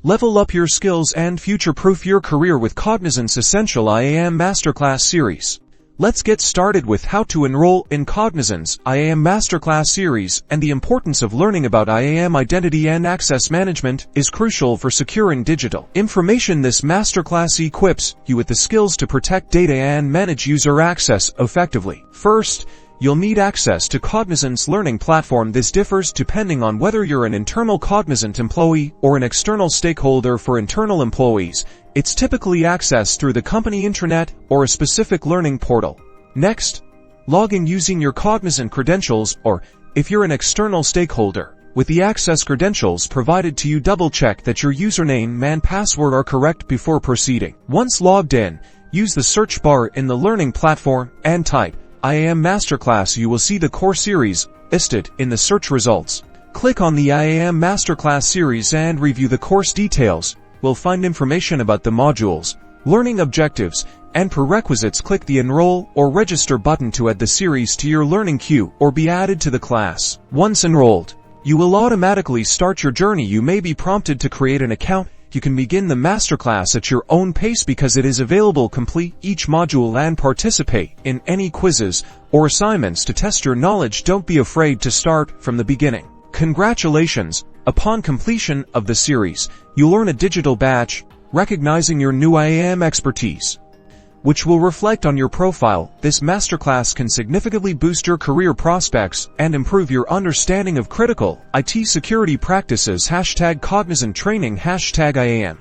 Level up your skills and future-proof your career with Cognizant's Essential IAM Masterclass series. Let's get started with how to enroll in Cognizant's IAM Masterclass series, and the importance of learning about IAM identity and access management is crucial for securing digital information. This masterclass equips you with the skills to protect data and manage user access effectively. First, you'll need access to Cognizant's learning platform. This differs depending on whether you're an internal Cognizant employee or an external stakeholder. For internal employees, it's typically accessed through the company intranet or a specific learning portal. Next, log in using your Cognizant credentials, or, if you're an external stakeholder, with the access credentials provided to you, double-check that your username and password are correct before proceeding. Once logged in, use the search bar in the learning platform and type IAM Masterclass. You will see the core series listed in the search results. Click on the IAM Masterclass series and review the course details. We'll find information about the modules, learning objectives, and prerequisites. Click the Enroll or Register button to add the series to your learning queue or be added to the class. Once enrolled, you will automatically start your journey. You may be prompted to create an account. You can begin the masterclass at your own pace because it is available. Complete each module and participate in any quizzes or assignments to test your knowledge. Don't be afraid to start from the beginning. Congratulations! Upon completion of the series, you'll earn a digital badge recognizing your new IAM expertise, which will reflect on your profile. This masterclass can significantly boost your career prospects and improve your understanding of critical IT security practices. #Cognizant Training #IAM